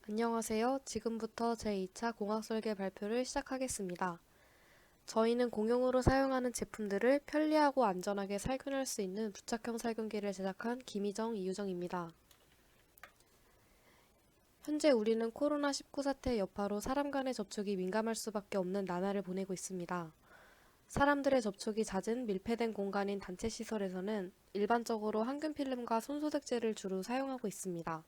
안녕하세요. 지금부터 제2차 공학설계 발표를 시작하겠습니다. 저희는 공용으로 사용하는 제품들을 편리하고 안전하게 살균할 수 있는 부착형 살균기를 제작한 김희정, 이유정입니다. 현재 우리는 코로나19 사태 여파로 사람 간의 접촉이 민감할 수밖에 없는 나날을 보내고 있습니다. 사람들의 접촉이 잦은 밀폐된 공간인 단체 시설에서는 일반적으로 항균 필름과 손소독제를 주로 사용하고 있습니다.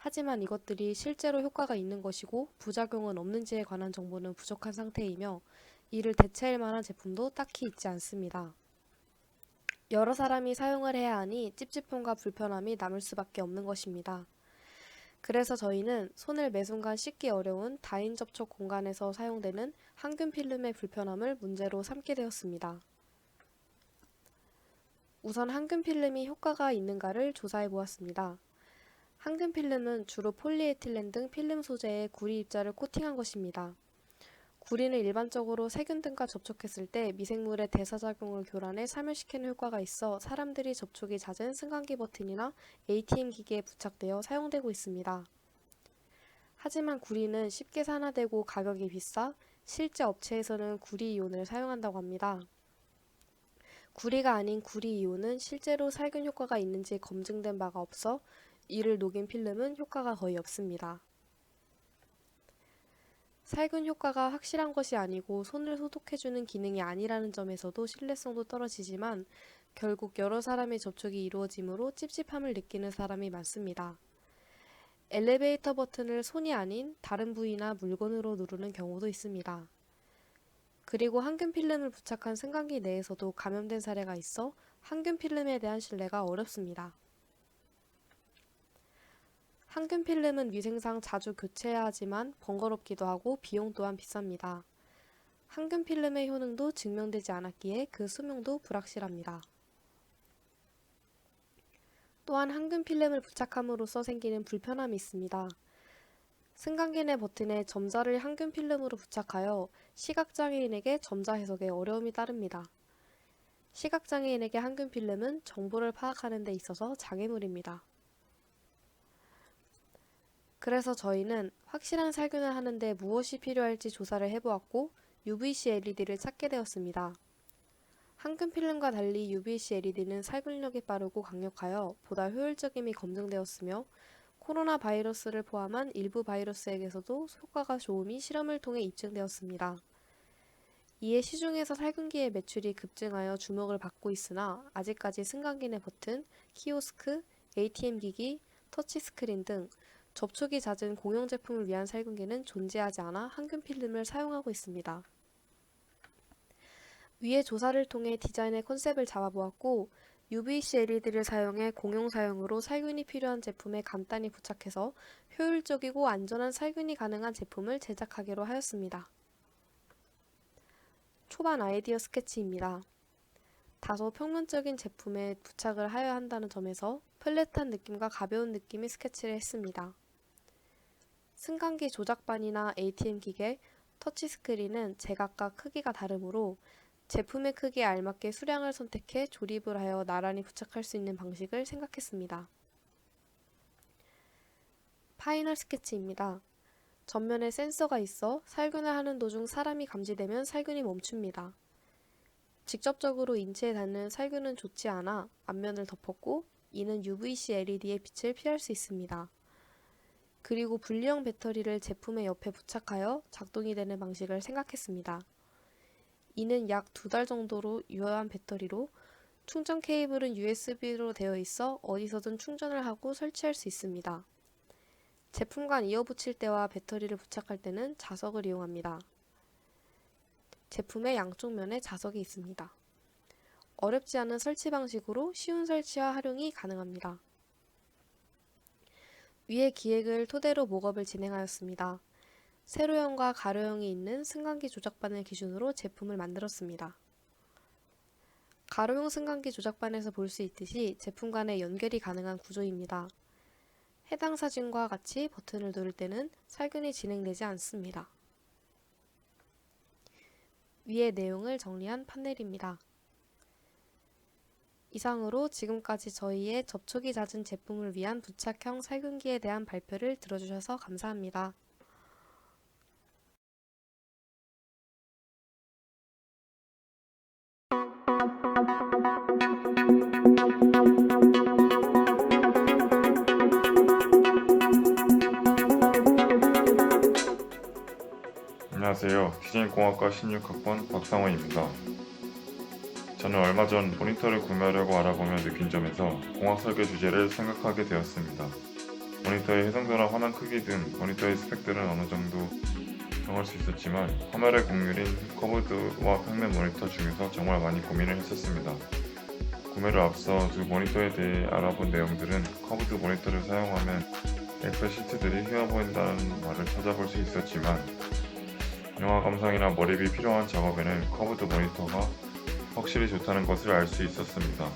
하지만 이것들이 실제로 효과가 있는 것이고 부작용은 없는지에 관한 정보는 부족한 상태이며 이를 대체할 만한 제품도 딱히 있지 않습니다. 여러 사람이 사용을 해야 하니 찝찝함과 불편함이 남을 수밖에 없는 것입니다. 그래서 저희는 손을 매 순간 씻기 어려운 다인 접촉 공간에서 사용되는 항균 필름의 불편함을 문제로 삼게 되었습니다. 우선 항균 필름이 효과가 있는가를 조사해 보았습니다. 항균 필름은 주로 폴리에틸렌 등 필름 소재에 구리 입자를 코팅한 것입니다. 구리는 일반적으로 세균 등과 접촉했을 때 미생물의 대사작용을 교란해 사멸시키는 효과가 있어 사람들이 접촉이 잦은 승강기 버튼이나 ATM 기기에 부착되어 사용되고 있습니다. 하지만 구리는 쉽게 산화되고 가격이 비싸 실제 업체에서는 구리 이온을 사용한다고 합니다. 구리가 아닌 구리 이온은 실제로 살균 효과가 있는지 검증된 바가 없어 이를 녹인 필름은 효과가 거의 없습니다. 살균 효과가 확실한 것이 아니고 손을 소독해주는 기능이 아니라는 점에서도 신뢰성도 떨어지지만 결국 여러 사람의 접촉이 이루어지므로 찝찝함을 느끼는 사람이 많습니다. 엘리베이터 버튼을 손이 아닌 다른 부위나 물건으로 누르는 경우도 있습니다. 그리고 항균 필름을 부착한 승강기 내에서도 감염된 사례가 있어 항균 필름에 대한 신뢰가 어렵습니다. 항균 필름은 위생상 자주 교체해야 하지만 번거롭기도 하고 비용 또한 비쌉니다. 항균 필름의 효능도 증명되지 않았기에 그 수명도 불확실합니다. 또한 항균 필름을 부착함으로써 생기는 불편함이 있습니다. 승강기 내 버튼에 점자를 항균 필름으로 부착하여 시각장애인에게 점자 해석에 어려움이 따릅니다. 시각장애인에게 항균 필름은 정보를 파악하는 데 있어서 장애물입니다. 그래서 저희는 확실한 살균을 하는데 무엇이 필요할지 조사를 해보았고 UVC LED를 찾게 되었습니다. 항균 필름과 달리 UVC LED는 살균력이 빠르고 강력하여 보다 효율적임이 검증되었으며 코로나 바이러스를 포함한 일부 바이러스에게서도 효과가 좋음이 실험을 통해 입증되었습니다. 이에 시중에서 살균기의 매출이 급증하여 주목을 받고 있으나 아직까지 승강기 내 버튼, 키오스크, ATM 기기, 터치스크린 등 접촉이 잦은 공용 제품을 위한 살균기는 존재하지 않아 항균 필름을 사용하고 있습니다. 위의 조사를 통해 디자인의 컨셉을 잡아보았고 UVC LED를 사용해 공용 사용으로 살균이 필요한 제품에 간단히 부착해서 효율적이고 안전한 살균이 가능한 제품을 제작하기로 하였습니다. 초반 아이디어 스케치입니다. 다소 평면적인 제품에 부착을 하여야 한다는 점에서 플랫한 느낌과 가벼운 느낌의 스케치를 했습니다. 승강기 조작반이나 ATM 기계, 터치스크린은 제각각 크기가 다르므로 제품의 크기에 알맞게 수량을 선택해 조립을 하여 나란히 부착할 수 있는 방식을 생각했습니다. 파이널 스케치입니다. 전면에 센서가 있어 살균을 하는 도중 사람이 감지되면 살균이 멈춥니다. 직접적으로 인체에 닿는 살균은 좋지 않아 앞면을 덮었고 이는 UVC LED의 빛을 피할 수 있습니다. 그리고 분리형 배터리를 제품의 옆에 부착하여 작동이 되는 방식을 생각했습니다. 이는 약 2달 정도로 유효한 배터리로 충전 케이블은 USB로 되어 있어 어디서든 충전을 하고 설치할 수 있습니다. 제품 간 이어붙일 때와 배터리를 부착할 때는 자석을 이용합니다. 제품의 양쪽 면에 자석이 있습니다. 어렵지 않은 설치 방식으로 쉬운 설치와 활용이 가능합니다. 위의 기획을 토대로 목업을 진행하였습니다. 세로형과 가로형이 있는 승강기 조작반을 기준으로 제품을 만들었습니다. 가로형 승강기 조작반에서 볼 수 있듯이 제품 간의 연결이 가능한 구조입니다. 해당 사진과 같이 버튼을 누를 때는 살균이 진행되지 않습니다. 위의 내용을 정리한 판넬입니다. 이상으로 지금까지 저희의 접촉이 잦은 제품을 위한 부착형 살균기에 대한 발표를 들어주셔서 감사합니다. 안녕하세요. 디자인공학과 16학번 박상원입니다. 저는 얼마 전 모니터를 구매하려고 알아보며 느낀 점에서 공학 설계 주제를 생각하게 되었습니다. 모니터의 해상도나 화면 크기 등 모니터의 스펙들은 어느 정도 정할 수 있었지만 화면의 곡률인 커브드와 평면 모니터 중에서 정말 많이 고민을 했었습니다. 구매를 앞서 두 모니터에 대해 알아본 내용들은 커브드 모니터를 사용하면 엑셀 시트들이 휘어 보인다는 말을 찾아볼 수 있었지만 영화 감상이나 몰입이 필요한 작업에는 커브드 모니터가 확실히 좋다는 것을 알 수 있었습니다.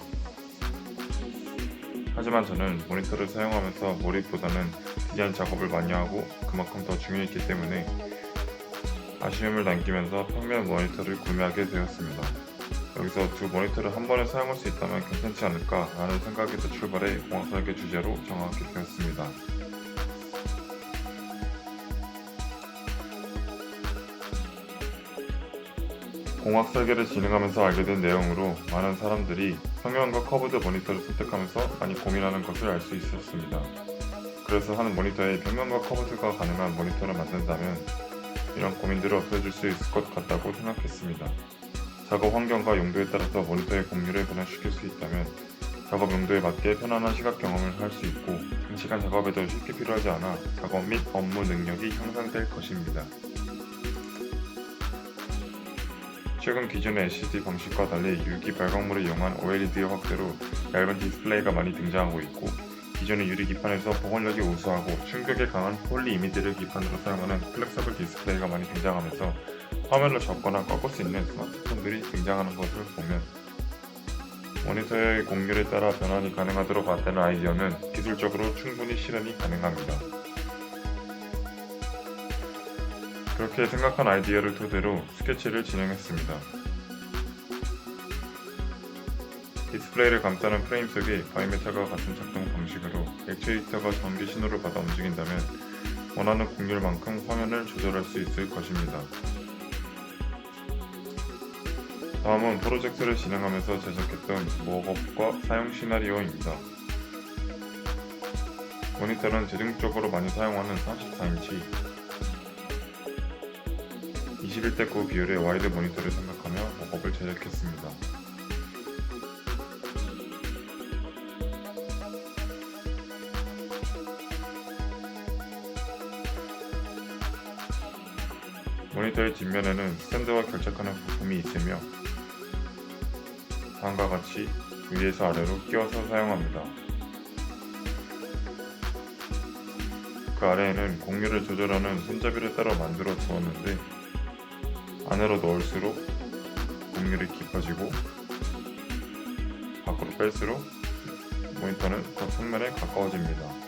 하지만 저는 모니터를 사용하면서 몰입보다는 디자인 작업을 많이 하고 그만큼 더 중요했기 때문에 아쉬움을 남기면서 평면 모니터를 구매하게 되었습니다. 여기서 두 모니터를 한 번에 사용할 수 있다면 괜찮지 않을까 라는 생각에서 출발해 공학 설계 주제로 정하게 되었습니다. 공학 설계를 진행하면서 알게 된 내용으로 많은 사람들이 평면과 커브드 모니터를 선택하면서 많이 고민하는 것을 알 수 있었습니다. 그래서 한 모니터에 평면과 커브드가 가능한 모니터를 만든다면 이런 고민들을 없애줄 수 있을 것 같다고 생각했습니다. 작업 환경과 용도에 따라서 모니터의 곡률을 변화시킬 수 있다면 작업 용도에 맞게 편안한 시각 경험을 할 수 있고 장시간 작업에도 쉽게 필요하지 않아 작업 및 업무 능력이 향상될 것입니다. 최근 기존의 LCD 방식과 달리 유기 발광물을 이용한 OLED의 확대로 얇은 디스플레이가 많이 등장하고 있고 기존의 유리 기판에서 보건력이 우수하고 충격에 강한 폴리 이미지를 기판으로 사용하는 플렉서블 디스플레이가 많이 등장하면서 화면을 접거나 꺾을 수 있는 스마트폰들이 등장하는 것을 보면 모니터의 곡률에 따라 변환이 가능하도록 만드는 아이디어는 기술적으로 충분히 실현이 가능합니다. 그렇게 생각한 아이디어를 토대로 스케치를 진행했습니다. 디스플레이를 감싸는 프레임 속에 바이메탈과 같은 작동 방식으로 액추에이터가 전기 신호를 받아 움직인다면 원하는 곡률만큼 화면을 조절할 수 있을 것입니다. 다음은 프로젝트를 진행하면서 제작했던 모업과 사용 시나리오입니다. 모니터는 대중적으로 많이 사용하는 44인치 21대 9 비율의 와이드 모니터를 생각하며 모업을 제작했습니다. 모니터의 뒷면에는 스탠드와 결착하는 부품이 있으며 다음과 같이 위에서 아래로 끼워서 사용합니다. 그 아래에는 곡률을 조절하는 손잡이를 따로 만들어 두었는데 안으로 넣을수록 곡률이 깊어지고 밖으로 뺄수록 모니터는 더 평면에 가까워집니다.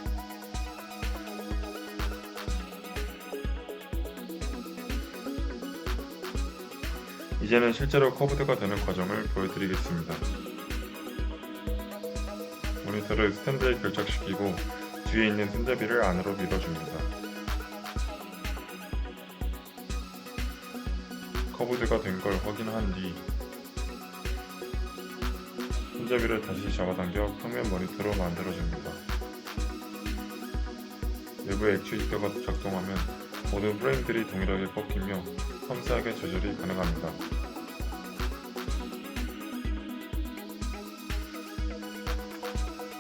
이제는 실제로 커브드가 되는 과정을 보여드리겠습니다. 모니터를 스탠드에 결착시키고 뒤에 있는 손잡이를 안으로 밀어줍니다. 커브드가 된 걸 확인한 뒤 손잡이를 다시 잡아당겨 평면 모니터로 만들어줍니다. 내부에 액추에이터가 작동하면 모든 프레임들이 동일하게 꺾이며 섬세하게 조절이 가능합니다.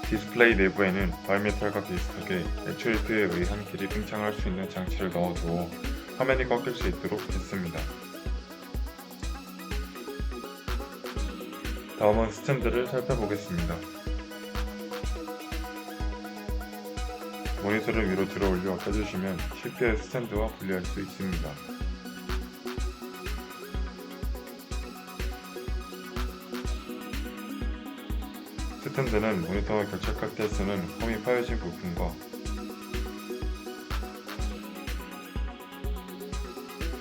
디스플레이 내부에는 바이메탈과 비슷하게 액추에이터에 의한 길이 팽창할 수 있는 장치를 넣어두어 화면이 꺾일 수 있도록 했습니다. 다음은 스탠드를 살펴보겠습니다. 모니터를 위로 들어올려 펴주시면 쉽게 스탠드와 분리할 수 있습니다. 스탠드는 모니터와 결착할 때 쓰는 홈이 파여진 부품과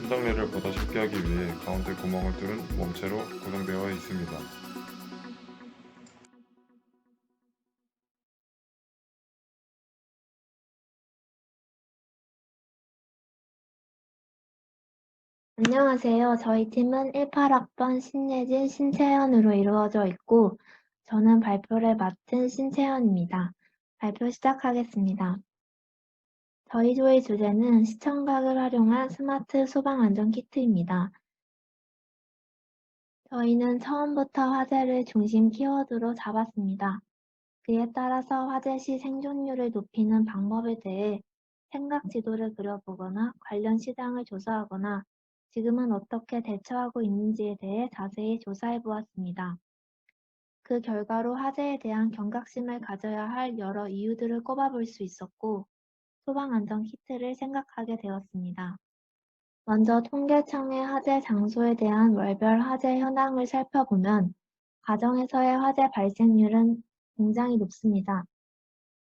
손정리를 보다 쉽게 하기 위해 가운데 구멍을 뚫은 몸체로 구성되어 있습니다. 안녕하세요. 저희 팀은 18학번 신예진, 신채연으로 이루어져 있고, 저는 발표를 맡은 신채연입니다. 발표 시작하겠습니다. 저희 조의 주제는 시청각을 활용한 스마트 소방안전 키트입니다. 저희는 처음부터 화재를 중심 키워드로 잡았습니다. 그에 따라서 화재 시 생존율을 높이는 방법에 대해 생각 지도를 그려보거나 관련 시장을 조사하거나 지금은 어떻게 대처하고 있는지에 대해 자세히 조사해 보았습니다. 그 결과로 화재에 대한 경각심을 가져야 할 여러 이유들을 꼽아볼 수 있었고, 소방안전 키트를 생각하게 되었습니다. 먼저 통계청의 화재 장소에 대한 월별 화재 현황을 살펴보면 가정에서의 화재 발생률은 굉장히 높습니다.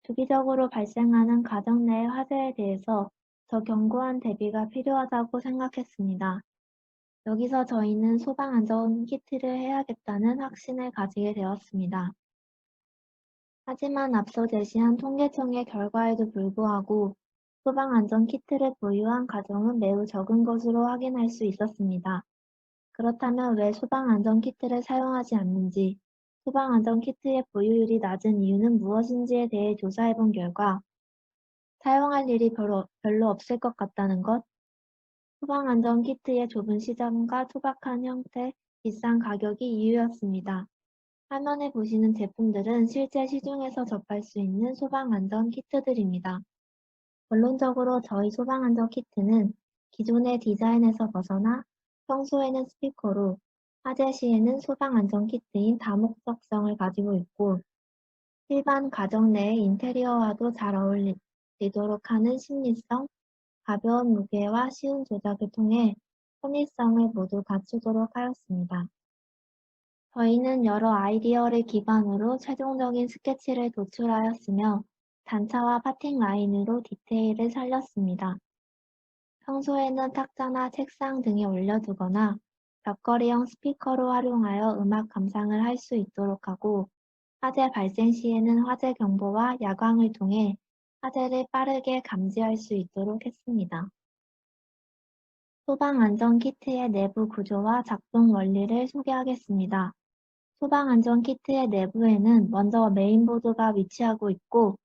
주기적으로 발생하는 가정 내의 화재에 대해서 더 견고한 대비가 필요하다고 생각했습니다. 여기서 저희는 소방안전 키트를 해야겠다는 확신을 가지게 되었습니다. 하지만 앞서 제시한 통계청의 결과에도 불구하고 소방안전 키트를 보유한 가정은 매우 적은 것으로 확인할 수 있었습니다. 그렇다면 왜 소방안전 키트를 사용하지 않는지, 소방안전 키트의 보유율이 낮은 이유는 무엇인지에 대해 조사해 본 결과 사용할 일이 별로 없을 것 같다는 것, 소방안전 키트의 좁은 시장과 투박한 형태, 비싼 가격이 이유였습니다. 화면에 보시는 제품들은 실제 시중에서 접할 수 있는 소방안전 키트들입니다. 결론적으로 저희 소방안전 키트는 기존의 디자인에서 벗어나 평소에는 스피커로, 화재 시에는 소방안전 키트인 다목적성을 가지고 있고 일반 가정 내의 인테리어와도 잘 어울리도록 하는 심리성, 가벼운 무게와 쉬운 조작을 통해 편의성을 모두 갖추도록 하였습니다. 저희는 여러 아이디어를 기반으로 최종적인 스케치를 도출하였으며 단차와 파팅 라인으로 디테일을 살렸습니다. 평소에는 탁자나 책상 등에 올려두거나 벽걸이형 스피커로 활용하여 음악 감상을 할 수 있도록 하고 화재 발생 시에는 화재 경보와 야광을 통해 화재를 빠르게 감지할 수 있도록 했습니다. 소방안전 키트의 내부 구조와 작동 원리를 소개하겠습니다. 소방안전 키트의 내부에는 먼저 메인보드가 위치하고 있고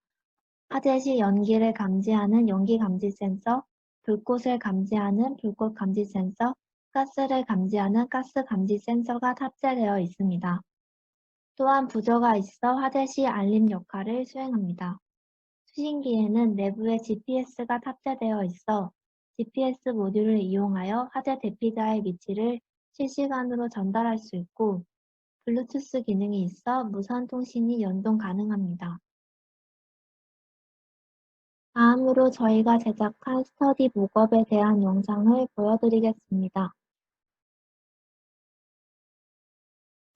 화재 시 연기를 감지하는 연기 감지 센서, 불꽃을 감지하는 불꽃 감지 센서, 가스를 감지하는 가스 감지 센서가 탑재되어 있습니다. 또한 부저가 있어 화재 시 알림 역할을 수행합니다. 수신기에는 내부에 GPS가 탑재되어 있어 GPS 모듈을 이용하여 화재 대피자의 위치를 실시간으로 전달할 수 있고 블루투스 기능이 있어 무선 통신이 연동 가능합니다. 다음으로 저희가 제작한 스터디 목업에 대한 영상을 보여드리겠습니다.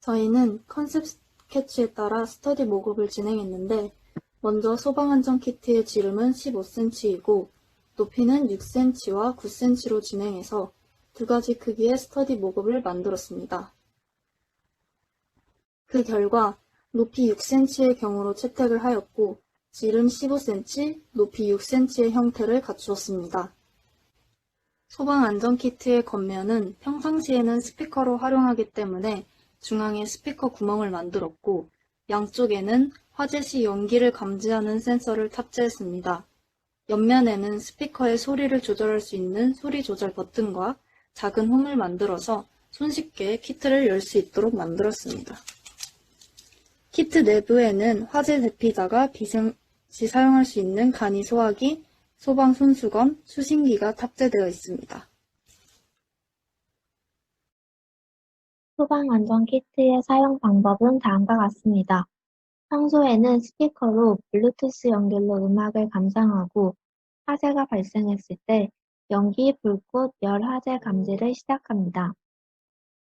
저희는 컨셉 스케치에 따라 스터디 목업을 진행했는데 먼저 소방안전 키트의 지름은 15cm이고 높이는 6cm와 9cm로 진행해서 두 가지 크기의 스터디 목업을 만들었습니다. 그 결과 높이 6cm의 경우로 채택을 하였고 지름 15cm, 높이 6cm의 형태를 갖추었습니다. 소방안전 키트의 겉면은 평상시에는 스피커로 활용하기 때문에 중앙에 스피커 구멍을 만들었고 양쪽에는 화재 시 연기를 감지하는 센서를 탑재했습니다. 옆면에는 스피커의 소리를 조절할 수 있는 소리 조절 버튼과 작은 홈을 만들어서 손쉽게 키트를 열 수 있도록 만들었습니다. 키트 내부에는 화재 대피자가 비생 시 사용할 수 있는 간이 소화기, 소방 손수건, 수신기가 탑재되어 있습니다. 소방안전 키트의 사용 방법은 다음과 같습니다. 평소에는 스피커로 블루투스 연결로 음악을 감상하고 화재가 발생했을 때 연기, 불꽃, 열 화재 감지를 시작합니다.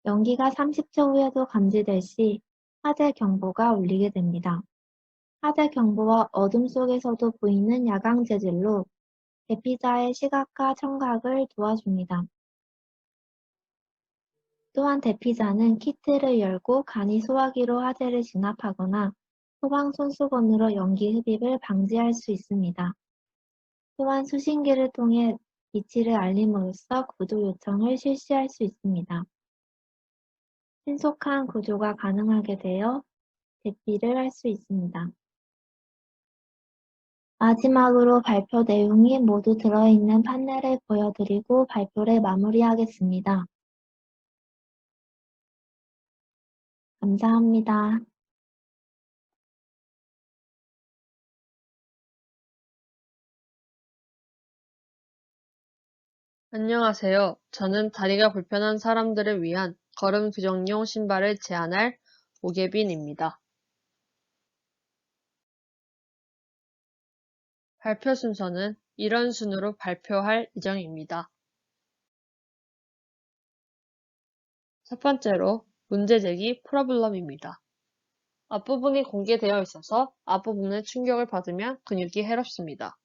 연기가 30초 후에도 감지될 시 화재 경보가 울리게 됩니다. 화재 경보와 어둠 속에서도 보이는 야광 재질로 대피자의 시각과 청각을 도와줍니다. 또한 대피자는 키트를 열고 간이 소화기로 화재를 진압하거나 소방 손수건으로 연기 흡입을 방지할 수 있습니다. 또한 수신기를 통해 위치를 알림으로써 구조 요청을 실시할 수 있습니다. 신속한 구조가 가능하게 되어 대피를 할 수 있습니다. 마지막으로 발표 내용이 모두 들어있는 판넬을 보여드리고 발표를 마무리하겠습니다. 감사합니다. 안녕하세요. 저는 다리가 불편한 사람들을 위한 걸음 규정용 신발을 제안할 오계빈입니다. 발표 순서는 이런 순으로 발표할 예정입니다. 첫 번째로 문제 제기 프로블럼입니다. 앞부분이 공개되어 있어서 앞부분에 충격을 받으면 근육이 해롭습니다.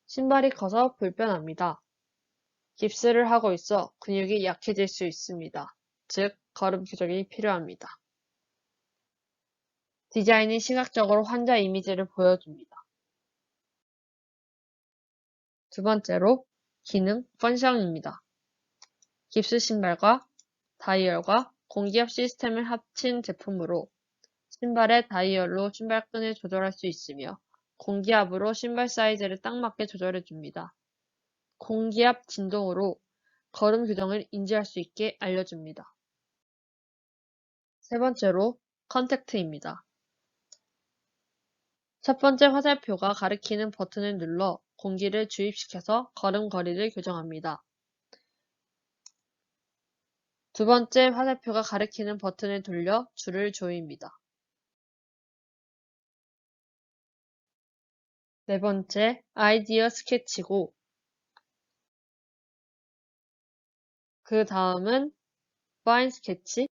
신발이 커서 불편합니다. 깁스를 하고 있어 근육이 약해질 수 있습니다. 즉, 걸음 교정이 필요합니다. 디자인이 시각적으로 환자 이미지를 보여줍니다. 두 번째로 기능 펀션입니다. 깁스 신발과 다이얼과 공기압 시스템을 합친 제품으로 신발의 다이얼로 신발끈을 조절할 수 있으며 공기압으로 신발 사이즈를 딱 맞게 조절해 줍니다. 공기압 진동으로 걸음 규정을 인지할 수 있게 알려줍니다. 세 번째로 컨택트입니다. 첫 번째 화살표가 가리키는 버튼을 눌러 공기를 주입시켜서 걸음 거리를 교정합니다. 두 번째 화살표가 가리키는 버튼을 돌려 줄을 조입니다. 네 번째 아이디어 스케치고 그 다음은 파인 스케치,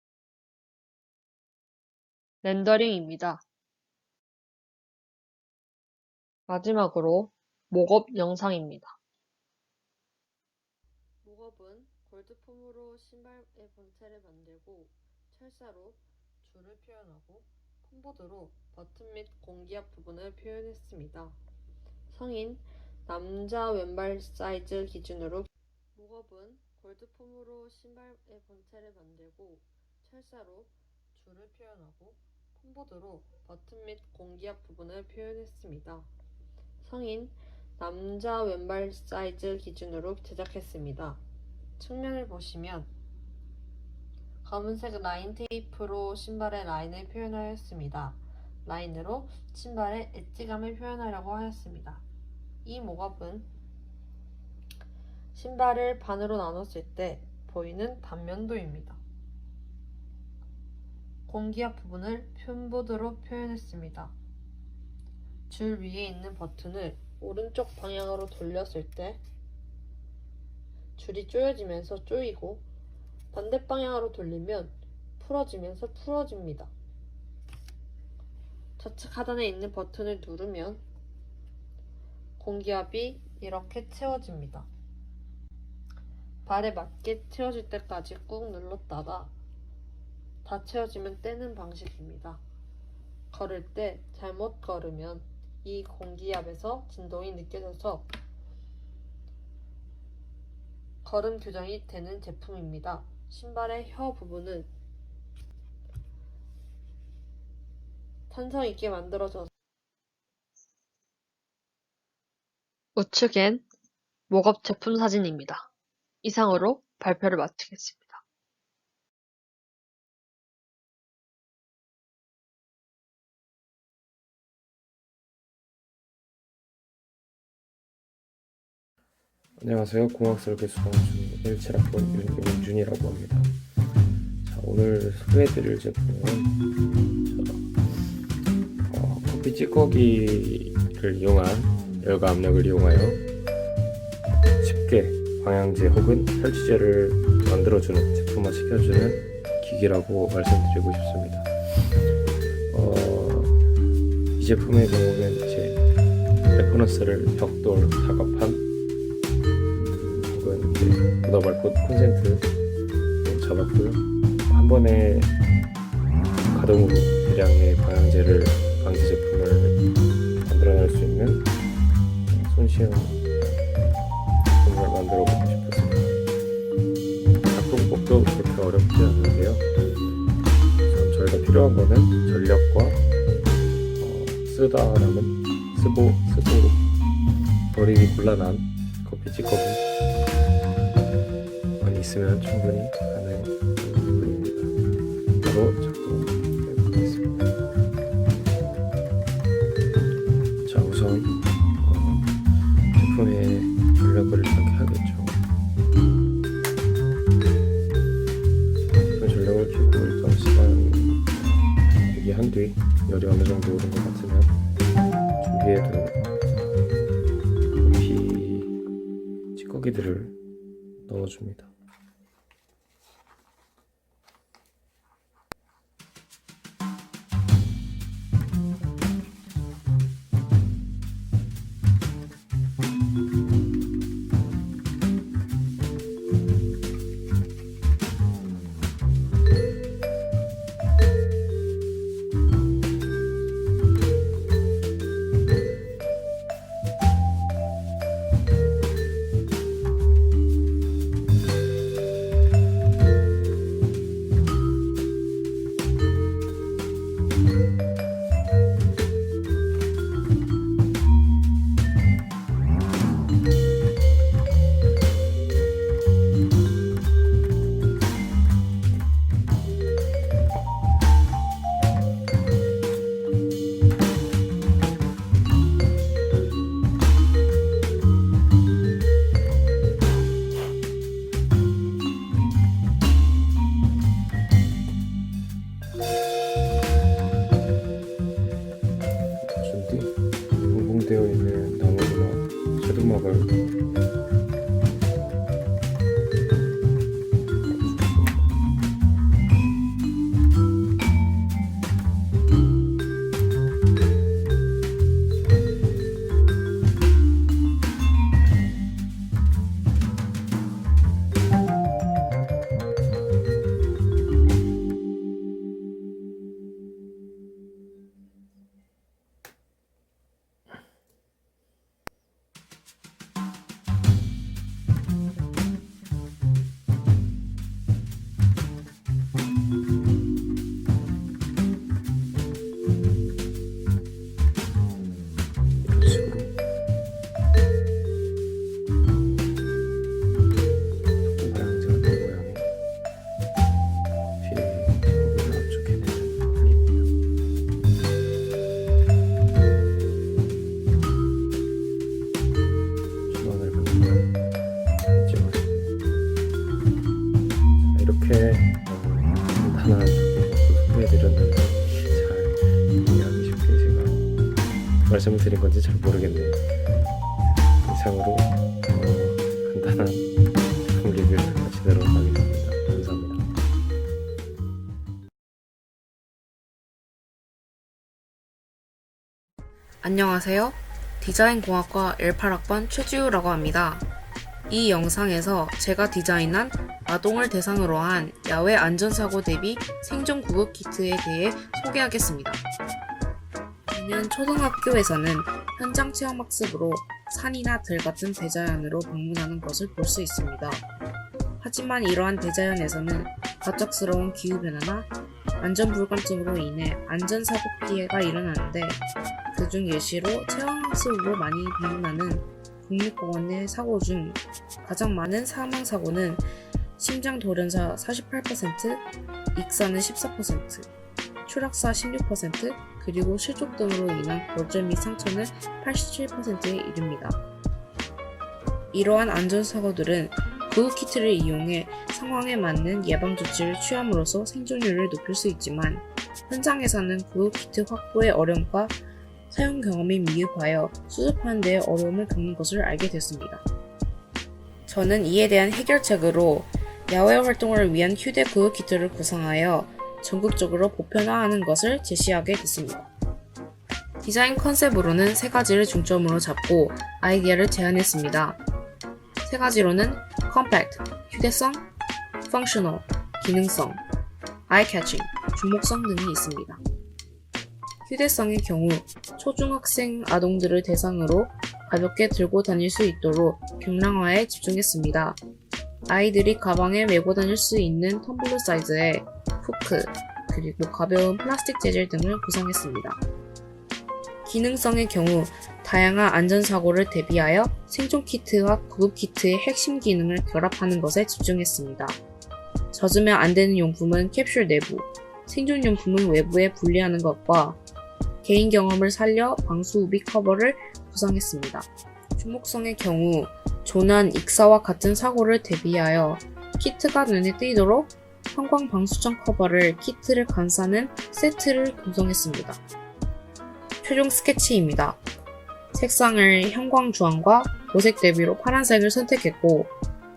렌더링입니다. 마지막으로 목업 영상입니다. 목업은 골드폼으로 신발의 본체를 만들고 철사로 줄을 표현하고 폼보드로 버튼 및 공기압 부분을 표현했습니다. 성인, 남자 왼발 사이즈 기준으로 목업은 골드폼으로 신발의 본체를 만들고 철사로 줄을 표현하고 폼보드로 버튼 및 공기압 부분을 표현했습니다. 성인, 남자 왼발 사이즈 기준으로 제작했습니다. 측면을 보시면 검은색 라인 테이프로 신발의 라인을 표현하였습니다. 라인으로 신발의 엣지감을 표현하려고 하였습니다. 이 목업은 신발을 반으로 나눴을 때 보이는 단면도입니다. 공기압 부분을 폼보드로 표현했습니다. 줄 위에 있는 버튼을 오른쪽 방향으로 돌렸을 때 줄이 조여지면서 조이고 반대 방향으로 돌리면 풀어지면서 풀어집니다. 좌측 하단에 있는 버튼을 누르면 공기압이 이렇게 채워집니다. 발에 맞게 채워질 때까지 꾹 눌렀다가 다 채워지면 떼는 방식입니다. 걸을 때 잘못 걸으면 이 공기압에서 진동이 느껴져서 걸음 교정이 되는 제품입니다. 신발의 혀 부분은 탄성 있게 만들어져서 우측엔 목업 제품 사진입니다. 이상으로 발표를 마치겠습니다. 안녕하세요. 공학설계 수강중 17학번 윤준이라고 합니다. 자, 오늘 소개해드릴 제품은 커피 찌꺼기를 이용한 열과 압력을 이용하여 쉽게 방향제 혹은 탈취제를 만들어주는, 제품화시켜주는 기기라고 말씀드리고 싶습니다. 이 제품의 경우는 이제 레퍼런스를 벽돌, 사과판 보다말고 콘센트 잡았고요. 한 번에 가동으로 대량의 방향제를 방지 제품을 만들어낼 수 있는 손쉬운 제품을 만들어보고 싶었습니다. 작동법도 그렇게 어렵지 않은데요. 우선 저희가 필요한 거는 전력과 쓰다 남은 쓰도록 버리기 곤란한 커피 찌꺼기만 있으면 충분히 가능한 부분입니다. 바로 작동해 보겠습니다. 자, 우선 제품의 전력을 파악하겠죠. 전력을 켜고 일단 시간 대기한 뒤 열이 어느 정도 오른 것 같으면 준비해둔 커피 찌꺼기들을 넣어줍니다. 준 뒤 분봉되어 있는 나무나 쇠두막을 이런 식으로 모양새가 된 모양의 커피를 압축해내는 원리입니다. 전원을 끄면 이제 이렇게 간단한 작품을 소개해드렸는데 잘 이해하기 쉽게 제가 말씀을 드린 건지 잘 모르겠네요. 이상으로 간단한 작품 리뷰를 마치도록 하겠습니다. 감사합니다. 안녕하세요. 디자인공학과 18학번 최지우라고 합니다. 이 영상에서 제가 디자인한 아동을 대상으로 한 야외 안전사고 대비 생존 구급 키트에 대해 소개하겠습니다. 매년 초등학교에서는 현장 체험학습으로 산이나 들 같은 대자연으로 방문하는 것을 볼 수 있습니다. 하지만 이러한 대자연에서는 갑작스러운 기후변화나 안전불감증으로 인해 안전사고 피해가 일어나는데 그중 예시로 체험학습으로 많이 방문하는 국립공원 내 사고 중 가장 많은 사망사고는 심장돌연사 48%, 익사는 14%, 추락사 16%, 그리고 실족 등으로 인한 골절 및 상처는 87%에 이릅니다. 이러한 안전사고들은 구급키트를 이용해 상황에 맞는 예방조치를 취함으로써 생존율을 높일 수 있지만 현장에서는 구급키트 확보의 어려움과 사용 경험이 미흡하여 수습하는 데 어려움을 겪는 것을 알게 됐습니다. 저는 이에 대한 해결책으로 야외 활동을 위한 휴대 구급키트를 구상하여 전국적으로 보편화하는 것을 제시하게 됐습니다. 디자인 컨셉으로는 세 가지를 중점으로 잡고 아이디어를 제안했습니다. 세 가지로는 컴팩트, 휴대성, 펑셔널, 기능성, 아이-캐칭, 주목성 등이 있습니다. 휴대성의 경우 초중학생 아동들을 대상으로 가볍게 들고 다닐 수 있도록 경량화에 집중했습니다. 아이들이 가방에 메고 다닐 수 있는 텀블러 사이즈의 후크, 그리고 가벼운 플라스틱 재질 등을 구성했습니다. 기능성의 경우 다양한 안전사고를 대비하여 생존 키트와 구급 키트의 핵심 기능을 결합하는 것에 집중했습니다. 젖으면 안 되는 용품은 캡슐 내부, 생존용품은 외부에 분리하는 것과 개인 경험을 살려 방수 우비 커버를 구성했습니다. 주목성의 경우 조난, 익사와 같은 사고를 대비하여 키트가 눈에 띄도록 형광 방수청 커버를 키트를 감싸는 세트를 구성했습니다. 최종 스케치입니다. 색상을 형광 주황과 보색 대비로 파란색을 선택했고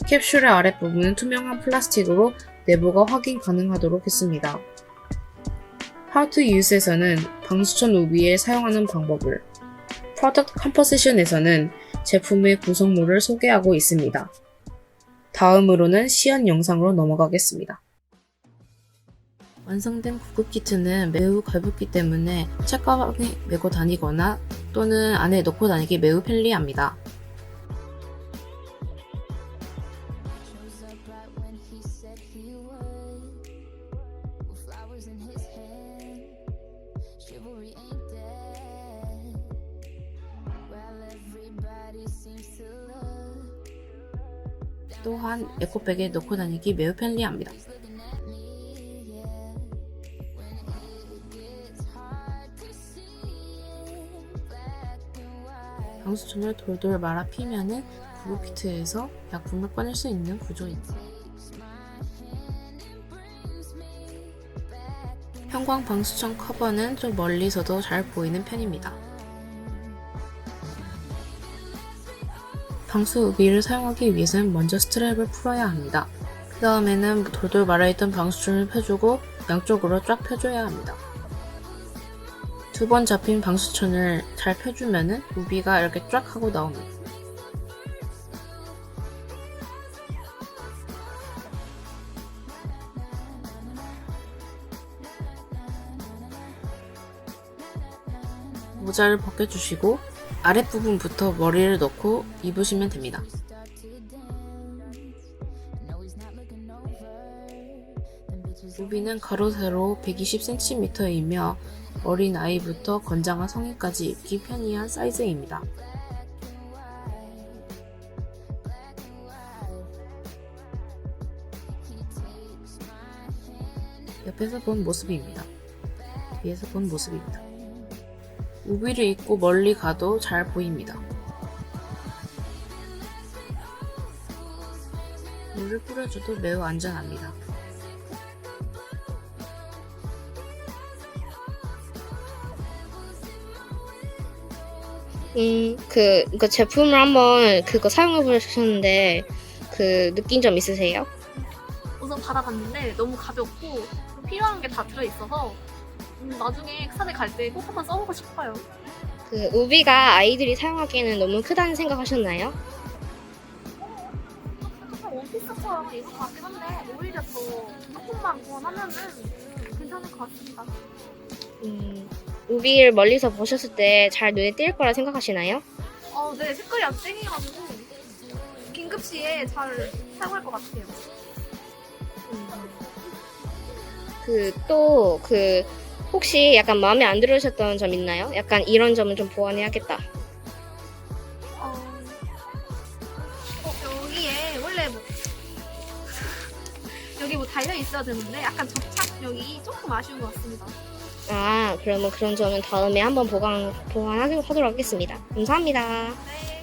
캡슐의 아랫부분은 투명한 플라스틱으로 내부가 확인 가능하도록 했습니다. How to Use에서는 방수천 우비에 사용하는 방법을, Product Composition에서는 제품의 구성물을 소개하고 있습니다. 다음으로는 시연 영상으로 넘어가겠습니다. 완성된 구급 키트는 매우 가볍기 때문에 책가방에 메고 다니거나 또는 안에 넣고 다니기 매우 편리합니다. 또한 에코백에 넣고 다니기 매우 편리합니다. 방수천을 돌돌 말아 피면은 구급 키트에서 약품을 꺼낼 수 있는 구조입니다. 형광 방수천 커버는 좀 멀리서도 잘 보이는 편입니다. 방수 우비를 사용하기 위해서는 먼저 스트랩을 풀어야 합니다. 그 다음에는 돌돌 말아있던 방수천을 펴주고 양쪽으로 쫙 펴줘야 합니다. 두 번 잡힌 방수천을 잘 펴주면은 우비가 이렇게 쫙 하고 나옵니다. 모자를 벗겨주시고 아랫부분부터 머리를 넣고 입으시면 됩니다. 우비는 가로 세로 120cm이며 어린 아이부터 건장한 성인까지 입기 편리한 사이즈입니다. 옆에서 본 모습입니다. 뒤에서 본 모습입니다. 우비를 입고 멀리 가도 잘 보입니다. 물을 뿌려줘도 매우 안전합니다. 그 제품을 한번 그거 사용해 보셨는데 그 느낀 점 있으세요? 우선 받아봤는데 너무 가볍고 필요한 게 다 들어있어서 나중에 산에 갈 때 꼭 한번 써보고 싶어요. 그 우비가 아이들이 사용하기에는 너무 크다는 생각하셨나요? 조금 원피스처럼 입을 것 같긴 한데 오히려 더 조금만 보완하면은 괜찮을 것 같습니다. 우비를 멀리서 보셨을 때 잘 눈에 띌 거라 생각하시나요? 네, 색깔이 아주 쨍해가지고 긴급시에 잘 사용할 것 같아요. 혹시 약간 마음에 안 들으셨던 점 있나요? 약간 이런 점은 좀 보완해야겠다. 여기에 원래 여기 달려 있어야 되는데 약간 접착력이 조금 아쉬운 것 같습니다. 그러면 그런 점은 다음에 한번 보완하도록 하겠습니다. 감사합니다. 네.